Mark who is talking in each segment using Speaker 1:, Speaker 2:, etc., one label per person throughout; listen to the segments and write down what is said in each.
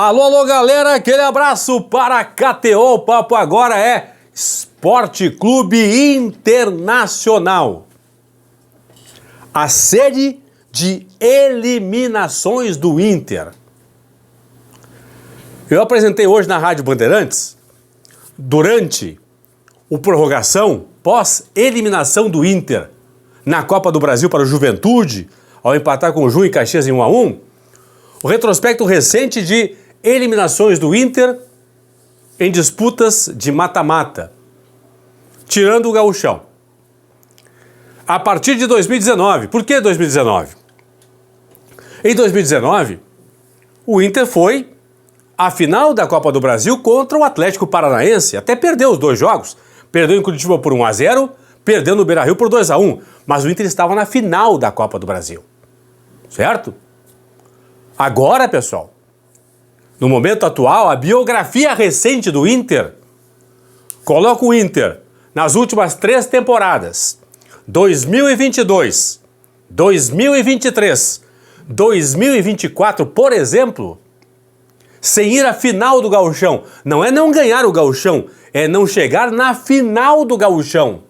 Speaker 1: Alô, alô, galera, aquele abraço para KTO. O papo agora é Esporte Clube Internacional. A série de eliminações do Inter. Eu apresentei hoje na Rádio Bandeirantes, durante o prorrogação, pós-eliminação do Inter na Copa do Brasil para o Juventude, ao empatar com o Ju e Caxias em 1-1, o retrospecto recente de eliminações do Inter em disputas de mata-mata, tirando o Gauchão. A partir de 2019. Por que 2019? Em 2019, o Inter foi à final da Copa do Brasil contra o Atlético Paranaense. Até perdeu os dois jogos. Perdeu em Curitiba por 1-0, perdeu no Beira-Rio por 2-1. Mas o Inter estava na final da Copa do Brasil. Certo? Agora, pessoal, no momento atual, a biografia recente do Inter coloca o Inter nas últimas 3 temporadas, 2022, 2023, 2024, por exemplo, sem ir à final do Gauchão. Não é não ganhar o Gauchão, é não chegar na final do Gauchão.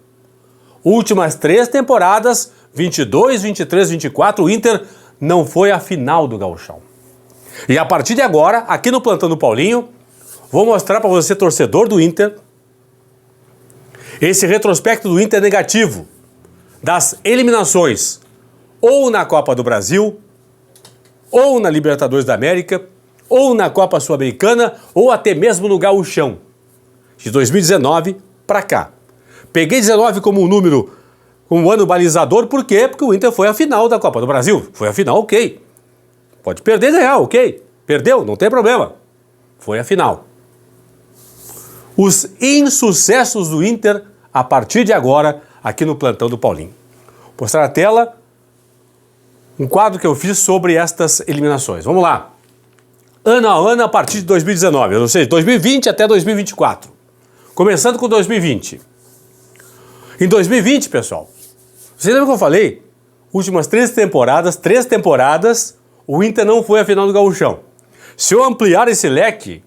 Speaker 1: Últimas 3 temporadas, 22, 23, 24, o Inter não foi à final do Gauchão. E a partir de agora, aqui no Plantão do Paulinho, vou mostrar para você, torcedor do Inter, esse retrospecto do Inter negativo, das eliminações, ou na Copa do Brasil, ou na Libertadores da América, ou na Copa Sul-Americana, ou até mesmo no Gauchão, de 2019 para cá. Peguei 19 como um número, como um ano balizador, por quê? Porque o Inter foi à final da Copa do Brasil. Foi à final, ok. Pode perder e ganhar, ok. Perdeu, não tem problema. Foi a final. Os insucessos do Inter a partir de agora, aqui no Plantão do Paulinho. Vou mostrar na tela um quadro que eu fiz sobre estas eliminações. Vamos lá. Ano a ano a partir de 2019, ou seja, 2020 até 2024. Começando com 2020. Em 2020, pessoal, vocês lembram que eu falei? Últimas 3 temporadas, o Inter não foi à final do Gauchão. Se eu ampliar esse leque,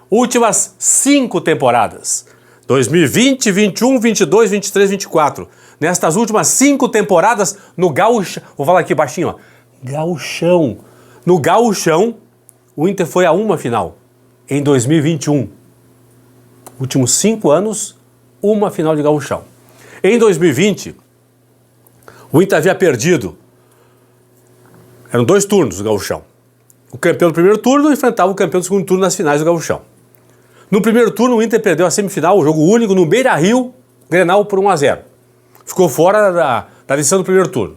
Speaker 1: últimas 5 temporadas, 2020, 21, 22, 23, 24. Nestas últimas 5 temporadas, no Gauchão, vou falar aqui baixinho, ó, Gauchão. No Gauchão, o Inter foi a uma final, em 2021. Últimos 5 anos, uma final de Gauchão. Em 2020, o Inter havia perdido. Eram 2 turnos do Gauchão. O campeão do primeiro turno enfrentava o campeão do segundo turno nas finais do Gauchão. No primeiro turno, o Inter perdeu a semifinal, o jogo único, no Beira-Rio, Grenal por 1-0. Ficou fora da decisão do primeiro turno.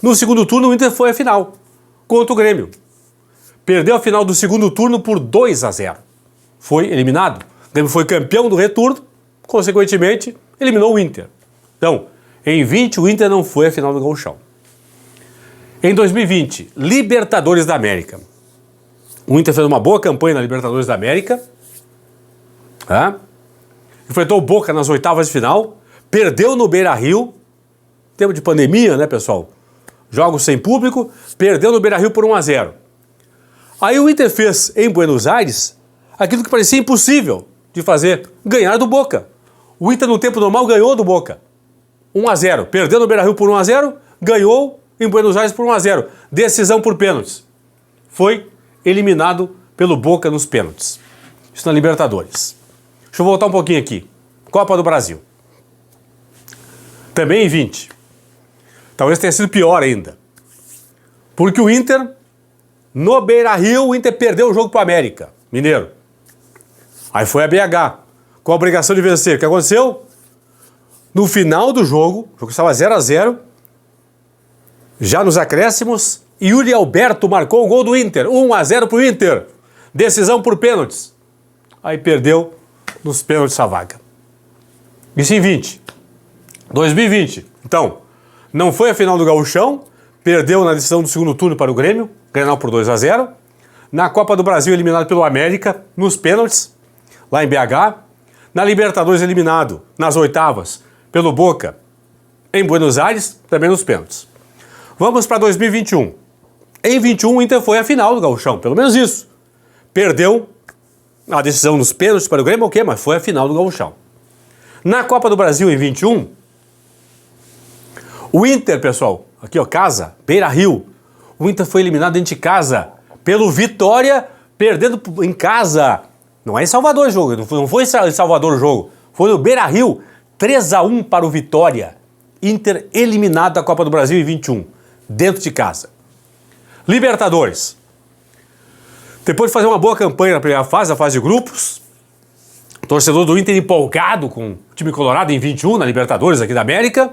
Speaker 1: No segundo turno, o Inter foi à final, contra o Grêmio. Perdeu a final do segundo turno por 2-0. Foi eliminado. O Grêmio foi campeão do retorno, consequentemente, eliminou o Inter. Então, em 20, o Inter não foi à final do Gauchão. Em 2020, Libertadores da América. O Inter fez uma boa campanha na Libertadores da América. Enfrentou o Boca nas oitavas de final. Perdeu no Beira-Rio. Tempo de pandemia, né, pessoal? Jogos sem público. Perdeu no Beira-Rio por 1-0. Aí o Inter fez em Buenos Aires aquilo que parecia impossível de fazer. Ganhar do Boca. O Inter no tempo normal ganhou do Boca. 1-0. Perdeu no Beira-Rio por 1-0. Ganhou em Buenos Aires por 1-0. Decisão por pênaltis. Foi eliminado pelo Boca nos pênaltis. Isso na Libertadores. Deixa eu voltar um pouquinho aqui. Copa do Brasil. Também em 20. Talvez tenha sido pior ainda. Porque o Inter, no Beira-Rio, o Inter perdeu o jogo para o América Mineiro. Aí foi a BH, com a obrigação de vencer. O que aconteceu? No final do jogo, o jogo estava 0-0, já nos acréscimos, Yuri Alberto marcou o gol do Inter, 1-0 para o Inter. Decisão por pênaltis. Aí perdeu nos pênaltis a vaga. Isso em 20. 2020. Então, não foi a final do Gauchão, perdeu na decisão do segundo turno para o Grêmio, Grenal por 2-0. Na Copa do Brasil, eliminado pelo América, nos pênaltis, lá em BH. Na Libertadores, eliminado nas oitavas pelo Boca, em Buenos Aires, também nos pênaltis. Vamos para 2021. Em 21, o Inter foi à final do Gauchão, pelo menos isso. perdeu a decisão nos pênaltis para o Grêmio, ok, mas foi a final do Gauchão. Na Copa do Brasil em 21, o Inter, pessoal, aqui ó, casa, Beira-Rio, o Inter foi eliminado dentro de casa pelo Vitória, perdendo em casa. Não é em Salvador o jogo, não foi em Salvador o jogo, foi no Beira-Rio, 3-1 para o Vitória. Inter eliminado da Copa do Brasil em 21, dentro de casa. Libertadores. Depois de fazer uma boa campanha na primeira fase, a fase de grupos, o torcedor do Inter empolgado com o time colorado em 21, na Libertadores aqui da América,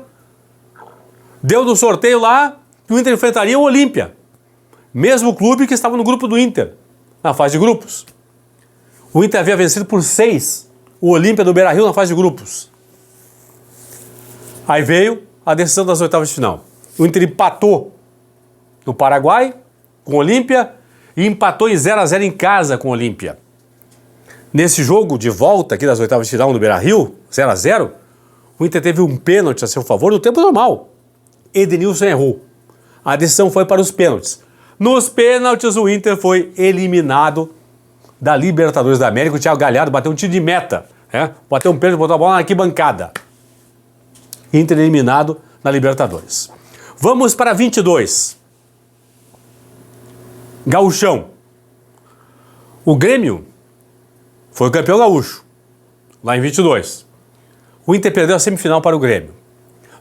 Speaker 1: deu no sorteio lá que o Inter enfrentaria o Olímpia, mesmo clube que estava no grupo do Inter, na fase de grupos. O Inter havia vencido por 6 o Olímpia do Beira-Rio na fase de grupos. Aí veio a decisão das oitavas de final. O Inter empatou no Paraguai com o Olímpia e empatou em 0-0 em casa com o Olímpia. Nesse jogo de volta aqui das oitavas de final no Beira-Rio, 0-0, o Inter teve um pênalti a seu favor no tempo normal. Edenilson errou. A decisão foi para os pênaltis. Nos pênaltis o Inter foi eliminado da Libertadores da América. O Thiago Galhardo bateu um tiro de meta, bateu um pênalti, botou a bola na arquibancada. Inter eliminado na Libertadores. Vamos para 22. Gauchão. O Grêmio foi o campeão gaúcho, lá em 22. O Inter perdeu a semifinal para o Grêmio.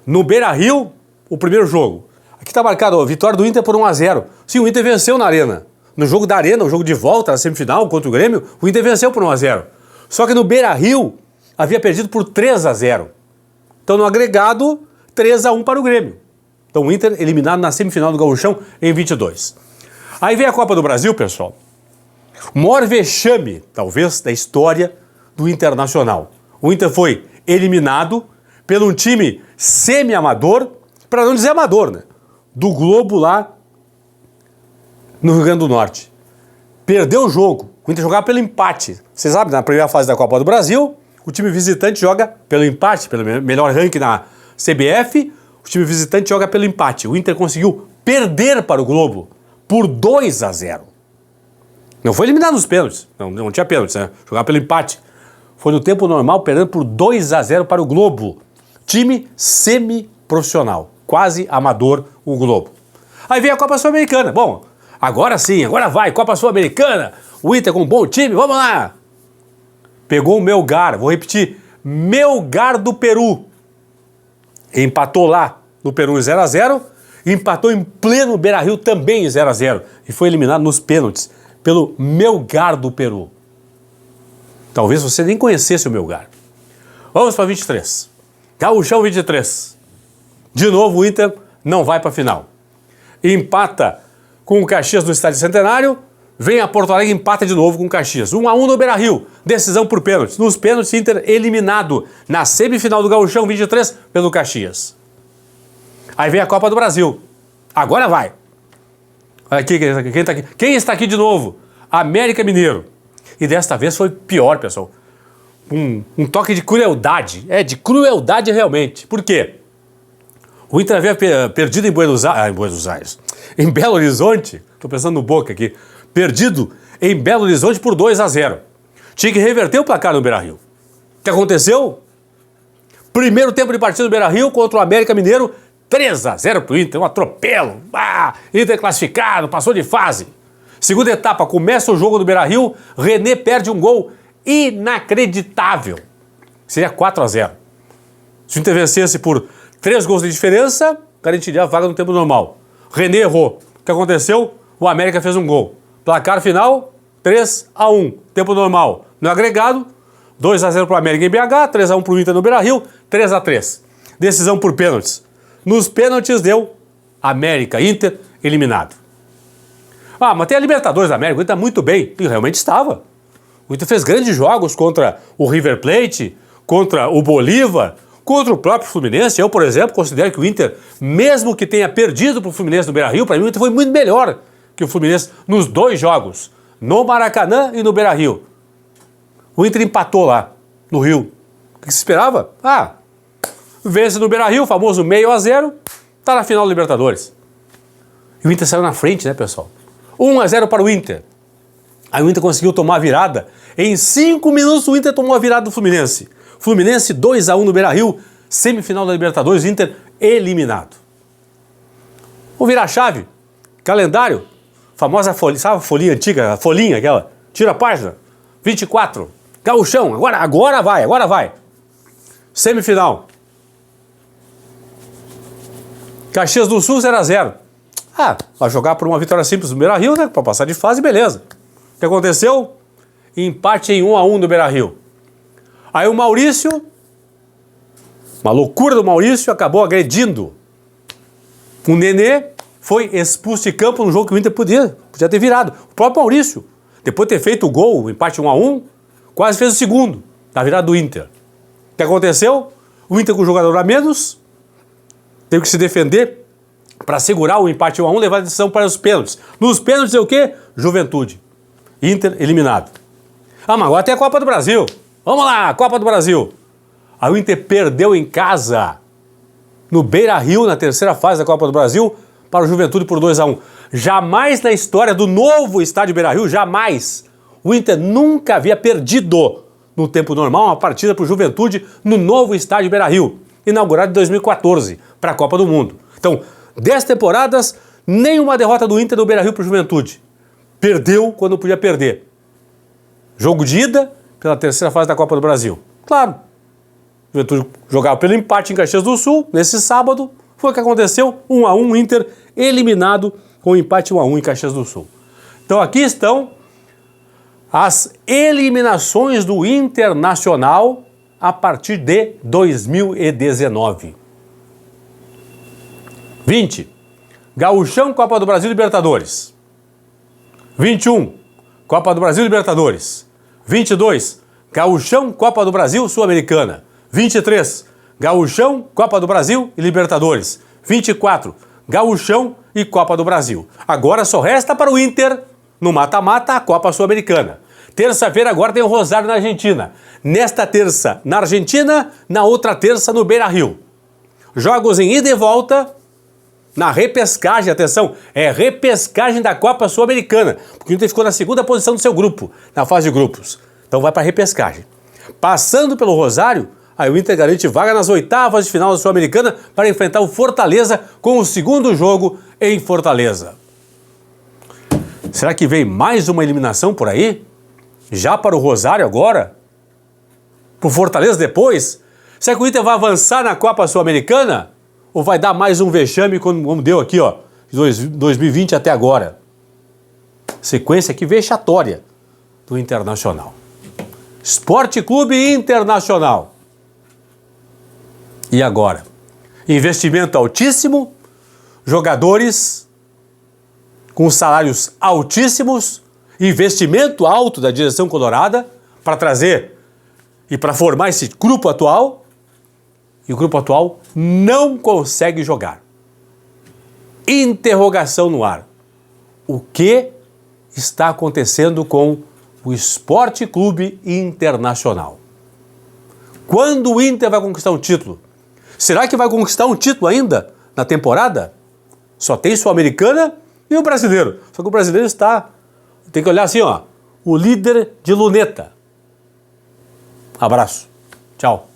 Speaker 1: No Beira-Rio, o primeiro jogo. Aqui está marcado a vitória do Inter por 1-0. Sim, o Inter venceu na Arena. No jogo da Arena, o jogo de volta, na semifinal contra o Grêmio, o Inter venceu por 1-0. Só que no Beira-Rio, havia perdido por 3-0. Então, no agregado, 3-1 para o Grêmio. Então, o Inter eliminado na semifinal do Gauchão em 22. Aí vem a Copa do Brasil, pessoal. O maior vexame, talvez, da história do Internacional. O Inter foi eliminado pelo um time semi-amador, para não dizer amador, né? Do Globo lá no Rio Grande do Norte. Perdeu o jogo. O Inter jogava pelo empate. Vocês sabem, na primeira fase da Copa do Brasil, o time visitante joga pelo empate, pelo melhor ranking na CBF, o time visitante joga pelo empate. O Inter conseguiu perder para o Globo por 2-0. Não foi eliminado nos pênaltis, não tinha pênaltis, né? Jogava pelo empate. Foi no tempo normal, perdendo por 2-0 para o Globo. Time semi-profissional, quase amador o Globo. Aí vem a Copa Sul-Americana. Bom, agora sim, agora vai, Copa Sul-Americana. O Inter com um bom time, vamos lá. Pegou o Melgar, vou repetir, Melgar do Peru. Empatou lá no Peru em 0-0, empatou em pleno Beira-Rio também em 0-0 e foi eliminado nos pênaltis pelo Melgar do Peru. Talvez você nem conhecesse o Melgar. Vamos para 23. Gauchão 23. De novo o Inter não vai para a final. Empata com o Caxias no Estádio Centenário, vem a Porto Alegre e empata de novo com o Caxias. 1-1 no Beira-Rio, decisão por pênaltis. Nos pênaltis, Inter eliminado na semifinal do Gauchão 23 pelo Caxias. Aí vem a Copa do Brasil. Agora vai. Aqui, quem está aqui de novo? América Mineiro. E desta vez foi pior, pessoal. Um toque de crueldade. De crueldade realmente. Por quê? O Inter havia perdido em Buenos Aires. Em Belo Horizonte, estou pensando no Boca aqui, perdido em Belo Horizonte por 2-0. Tinha que reverter o placar no Beira-Rio. O que aconteceu? Primeiro tempo de partida do Beira-Rio contra o América Mineiro, 3-0 para o Inter, um atropelo. Inter classificado, passou de fase. Segunda etapa, começa o jogo do Beira-Rio, René perde um gol inacreditável. Seria 4-0. Se o Inter vencesse por 3 gols de diferença, garantiria a vaga no tempo normal. René errou. O que aconteceu? O América fez um gol. Placar final, 3-1. Tempo normal. No agregado, 2-0 para o América em BH, 3-1 para o Inter no Beira-Rio, 3-3. Decisão por pênaltis. Nos pênaltis deu América, Inter, eliminado. Mas tem a Libertadores da América, o Inter está muito bem. E realmente estava. O Inter fez grandes jogos contra o River Plate, contra o Bolívar, contra o próprio Fluminense. Eu, por exemplo, considero que o Inter, mesmo que tenha perdido para o Fluminense no Beira-Rio, para mim o Inter foi muito melhor que o Fluminense nos 2 jogos, no Maracanã e no Beira-Rio. O Inter empatou lá, no Rio. O que se esperava? Vence no Beira-Rio, famoso 0-0, tá na final da Libertadores. E o Inter saiu na frente, né, pessoal? 1-0 para o Inter. Aí o Inter conseguiu tomar a virada. Em 5 minutos o Inter tomou a virada do Fluminense. Fluminense 2-1 no Beira-Rio, semifinal da Libertadores, Inter eliminado. Vamos virar a chave. Calendário, famosa folha, sabe a folhinha antiga, a folhinha aquela? Tira a página. 24. Gauchão, agora vai. Semifinal. Caxias do Sul 0-0. Vai jogar por uma vitória simples no Beira-Rio, né? Para passar de fase, beleza. O que aconteceu? Empate em 1-1 no Beira-Rio. Aí o Maurício, uma loucura do Maurício, acabou agredindo o Nenê, foi expulso de campo no jogo que o Inter podia ter virado. O próprio Maurício, depois de ter feito o gol, o empate 1-1, quase fez o segundo da virada do Inter. O que aconteceu? O Inter com o jogador a menos teve que se defender para segurar o empate 1-1, levar a decisão para os pênaltis. Nos pênaltis é o quê? Juventude. Inter eliminado. Mas agora tem a Copa do Brasil. Vamos lá, Copa do Brasil. Aí o Inter perdeu em casa, no Beira-Rio, na terceira fase da Copa do Brasil, para o Juventude por 2-1. Jamais na história do novo estádio Beira-Rio, jamais, o Inter nunca havia perdido, no tempo normal, uma partida para o Juventude no novo estádio Beira-Rio, inaugurado em 2014, para a Copa do Mundo. Então, 10 temporadas, nenhuma derrota do Inter no Beira-Rio para o Juventude. Perdeu quando podia perder. Jogo de ida pela terceira fase da Copa do Brasil. Claro, o Juventude jogava pelo empate em Caxias do Sul, nesse sábado, foi o que aconteceu, 1-1, Inter eliminado com o empate 1-1 em Caxias do Sul. Então aqui estão as eliminações do Internacional a partir de 2019. 20. Gauchão, Copa do Brasil, Libertadores. 21. Copa do Brasil, Libertadores. 22. Gauchão, Copa do Brasil, Sul-Americana. 23. Gauchão, Copa do Brasil e Libertadores. 24. Gauchão e Copa do Brasil. Agora só resta para o Inter, no mata-mata, a Copa Sul-Americana. Terça-feira agora tem o Rosário na Argentina. Nesta terça na Argentina, na outra terça no Beira-Rio. Jogos em ida e volta na repescagem, atenção, é repescagem da Copa Sul-Americana, porque o Inter ficou na segunda posição do seu grupo, na fase de grupos. Então vai para a repescagem. Passando pelo Rosário, aí o Inter garante vaga nas oitavas de final da Sul-Americana para enfrentar o Fortaleza com o segundo jogo em Fortaleza. Será que vem mais uma eliminação por aí? Já para o Rosário agora? Para o Fortaleza depois? Será que o Inter vai avançar na Copa Sul-Americana? Ou vai dar mais um vexame como deu aqui, ó, de 2020 até agora? Sequência aqui vexatória do Internacional. Esporte Clube Internacional. E agora? Investimento altíssimo, jogadores com salários altíssimos, investimento alto da direção colorada para trazer e para formar esse grupo atual. E o grupo atual não consegue jogar. Interrogação no ar. O que está acontecendo com o Esporte Clube Internacional? Quando o Inter vai conquistar um título? Será que vai conquistar um título ainda na temporada? Só tem Sul-Americana e o brasileiro. Só que o brasileiro está... Tem que olhar assim, ó. O líder de luneta. Abraço. Tchau.